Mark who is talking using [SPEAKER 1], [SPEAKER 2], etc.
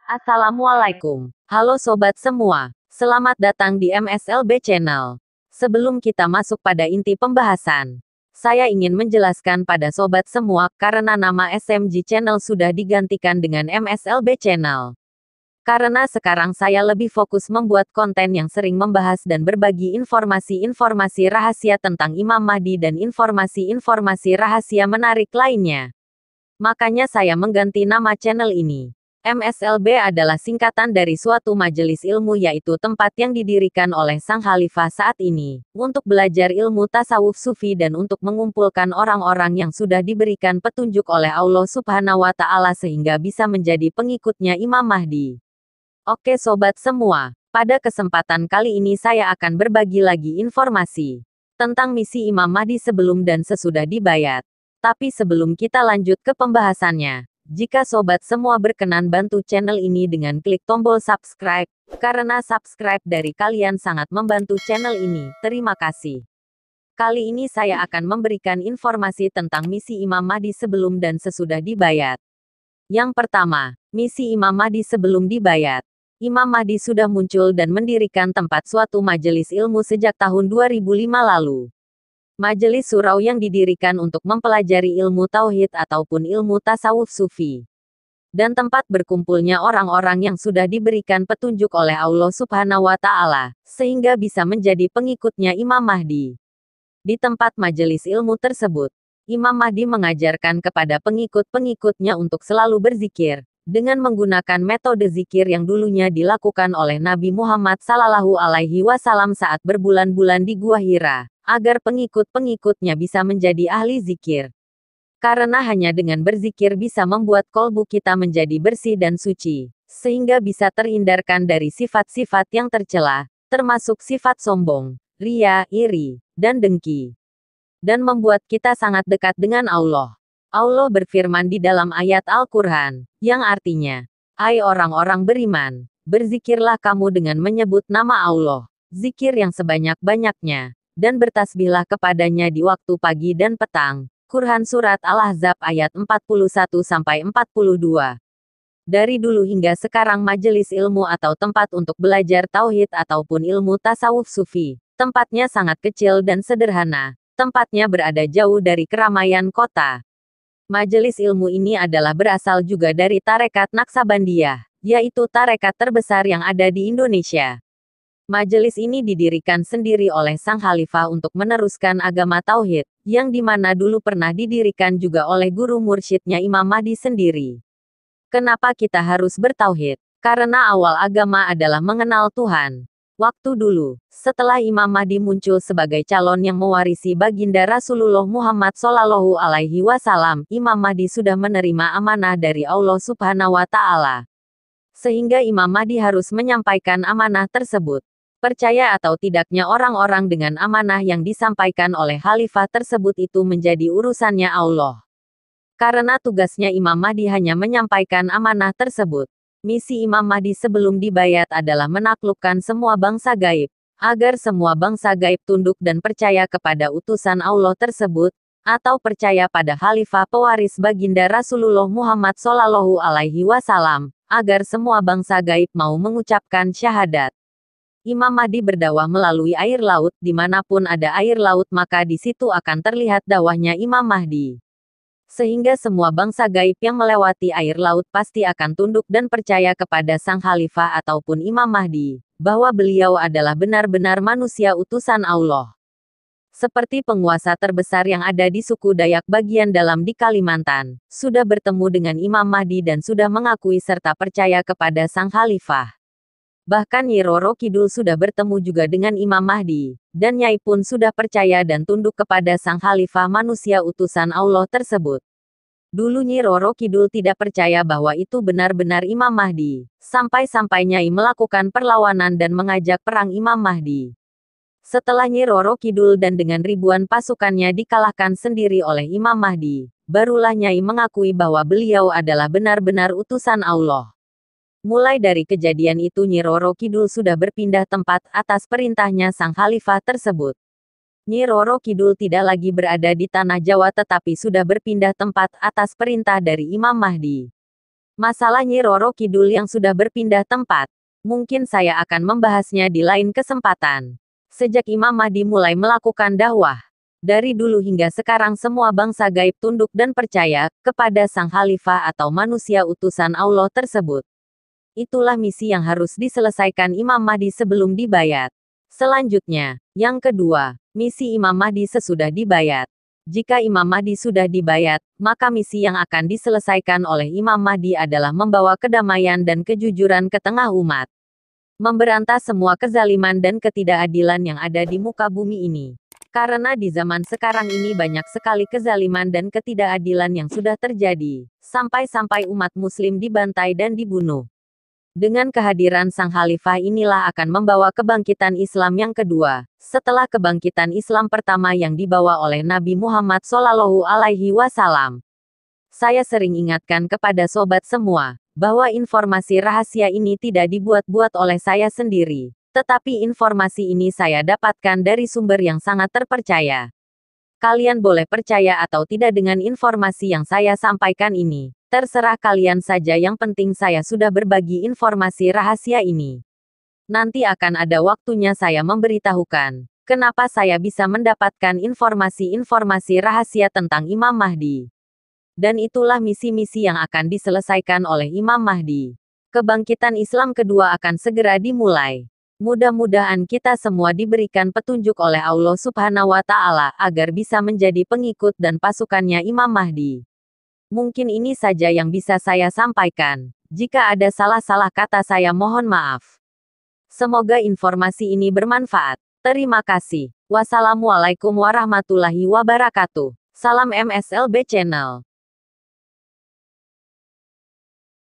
[SPEAKER 1] Assalamualaikum. Halo sobat semua. Selamat datang di MSLB Channel. Sebelum kita masuk pada inti pembahasan, saya ingin menjelaskan pada sobat semua karena nama SMG Channel sudah digantikan dengan MSLB Channel. Karena sekarang saya lebih fokus membuat konten yang sering membahas dan berbagi informasi-informasi rahasia tentang Imam Mahdi dan informasi-informasi rahasia menarik lainnya. Makanya saya mengganti nama channel ini. MSLB adalah singkatan dari suatu majelis ilmu, yaitu tempat yang didirikan oleh Sang Khalifah saat ini, untuk belajar ilmu tasawuf sufi dan untuk mengumpulkan orang-orang yang sudah diberikan petunjuk oleh Allah Subhanahu wa Ta'ala sehingga bisa menjadi pengikutnya Imam Mahdi. Oke sobat semua, pada kesempatan kali ini saya akan berbagi lagi informasi tentang misi Imam Mahdi sebelum dan sesudah dibayat. Tapi sebelum kita lanjut ke pembahasannya, jika sobat semua berkenan bantu channel ini dengan klik tombol subscribe, karena subscribe dari kalian sangat membantu channel ini. Terima kasih. Kali ini saya akan memberikan informasi tentang misi Imam Mahdi sebelum dan sesudah dibayat. Yang pertama, misi Imam Mahdi sebelum dibayat. Imam Mahdi sudah muncul dan mendirikan tempat suatu majelis ilmu sejak tahun 2005 lalu. Majelis surau yang didirikan untuk mempelajari ilmu tauhid ataupun ilmu tasawuf sufi. Dan tempat berkumpulnya orang-orang yang sudah diberikan petunjuk oleh Allah Subhanahu wa Ta'ala, sehingga bisa menjadi pengikutnya Imam Mahdi. Di tempat majelis ilmu tersebut, Imam Mahdi mengajarkan kepada pengikut-pengikutnya untuk selalu berzikir, dengan menggunakan metode zikir yang dulunya dilakukan oleh Nabi Muhammad Sallallahu Alaihi Wasallam saat berbulan-bulan di Gua Hira, agar pengikut-pengikutnya bisa menjadi ahli zikir. Karena hanya dengan berzikir bisa membuat kolbu kita menjadi bersih dan suci, sehingga bisa terhindarkan dari sifat-sifat yang tercela, termasuk sifat sombong, ria, iri, dan dengki. Dan membuat kita sangat dekat dengan Allah. Allah berfirman di dalam ayat Al-Quran, yang artinya, "Hai orang-orang beriman, berzikirlah kamu dengan menyebut nama Allah, zikir yang sebanyak-banyaknya, dan bertasbihlah kepadanya di waktu pagi dan petang." Quran Surat Al-Ahzab ayat 41-42. Dari dulu hingga sekarang majelis ilmu atau tempat untuk belajar tauhid ataupun ilmu tasawuf sufi, tempatnya sangat kecil dan sederhana, tempatnya berada jauh dari keramaian kota. Majelis ilmu ini adalah berasal juga dari Tarekat Naksabandiyah, yaitu tarekat terbesar yang ada di Indonesia. Majelis ini didirikan sendiri oleh Sang Khalifah untuk meneruskan agama tauhid, yang dimana dulu pernah didirikan juga oleh guru mursyidnya Imam Mahdi sendiri. Kenapa kita harus bertauhid? Karena awal agama adalah mengenal Tuhan. Waktu dulu, setelah Imam Mahdi muncul sebagai calon yang mewarisi baginda Rasulullah Muhammad Shallallahu Alaihi Wasallam, Imam Mahdi sudah menerima amanah dari Allah Subhanahu wa Ta'ala. Sehingga Imam Mahdi harus menyampaikan amanah tersebut. Percaya atau tidaknya orang-orang dengan amanah yang disampaikan oleh khalifah tersebut itu menjadi urusannya Allah. Karena tugasnya Imam Mahdi hanya menyampaikan amanah tersebut. Misi Imam Mahdi sebelum dibayat adalah menaklukkan semua bangsa gaib, agar semua bangsa gaib tunduk dan percaya kepada utusan Allah tersebut, atau percaya pada khalifah pewaris baginda Rasulullah Muhammad Shallallahu Alaihi Wasallam, agar semua bangsa gaib mau mengucapkan syahadat. Imam Mahdi berdakwah melalui air laut, dimanapun ada air laut maka di situ akan terlihat dakwahnya Imam Mahdi. Sehingga semua bangsa gaib yang melewati air laut pasti akan tunduk dan percaya kepada Sang Khalifah ataupun Imam Mahdi, bahwa beliau adalah benar-benar manusia utusan Allah. Seperti penguasa terbesar yang ada di suku Dayak bagian dalam di Kalimantan, sudah bertemu dengan Imam Mahdi dan sudah mengakui serta percaya kepada Sang Khalifah. Bahkan Nyi Roro Kidul sudah bertemu juga dengan Imam Mahdi, dan Nyai pun sudah percaya dan tunduk kepada Sang Khalifah manusia utusan Allah tersebut. Dulu Nyi Roro Kidul tidak percaya bahwa itu benar-benar Imam Mahdi, sampai-sampai Nyai melakukan perlawanan dan mengajak perang Imam Mahdi. Setelah Nyi Roro Kidul dan dengan ribuan pasukannya dikalahkan sendiri oleh Imam Mahdi, barulah Nyai mengakui bahwa beliau adalah benar-benar utusan Allah. Mulai dari kejadian itu Nyi Roro Kidul sudah berpindah tempat atas perintahnya Sang Khalifah tersebut. Nyi Roro Kidul tidak lagi berada di tanah Jawa tetapi sudah berpindah tempat atas perintah dari Imam Mahdi. Masalah Nyi Roro Kidul yang sudah berpindah tempat. Mungkin saya akan membahasnya di lain kesempatan. Sejak Imam Mahdi mulai melakukan dakwah, dari dulu hingga sekarang semua bangsa gaib tunduk dan percaya kepada Sang Khalifah atau manusia utusan Allah tersebut. Itulah misi yang harus diselesaikan Imam Mahdi sebelum dibayat. Selanjutnya, yang kedua, misi Imam Mahdi sesudah dibayat. Jika Imam Mahdi sudah dibayat, maka misi yang akan diselesaikan oleh Imam Mahdi adalah membawa kedamaian dan kejujuran ke tengah umat. Memberantas semua kezaliman dan ketidakadilan yang ada di muka bumi ini. Karena di zaman sekarang ini banyak sekali kezaliman dan ketidakadilan yang sudah terjadi, sampai-sampai umat muslim dibantai dan dibunuh. Dengan kehadiran Sang Khalifah inilah akan membawa kebangkitan Islam yang kedua, setelah kebangkitan Islam pertama yang dibawa oleh Nabi Muhammad Shallallahu Alaihi Wasallam. Saya sering ingatkan kepada sobat semua, bahwa informasi rahasia ini tidak dibuat-buat oleh saya sendiri, tetapi informasi ini saya dapatkan dari sumber yang sangat terpercaya. Kalian boleh percaya atau tidak dengan informasi yang saya sampaikan ini. Terserah kalian saja, yang penting saya sudah berbagi informasi rahasia ini. Nanti akan ada waktunya saya memberitahukan, kenapa saya bisa mendapatkan informasi-informasi rahasia tentang Imam Mahdi. Dan itulah misi-misi yang akan diselesaikan oleh Imam Mahdi. Kebangkitan Islam kedua akan segera dimulai. Mudah-mudahan kita semua diberikan petunjuk oleh Allah Subhanahu wa Ta'ala agar bisa menjadi pengikut dan pasukannya Imam Mahdi. Mungkin ini saja yang bisa saya sampaikan. Jika ada salah-salah kata saya mohon maaf. Semoga informasi ini bermanfaat. Terima kasih. Wassalamualaikum warahmatullahi wabarakatuh. Salam MSLB Channel.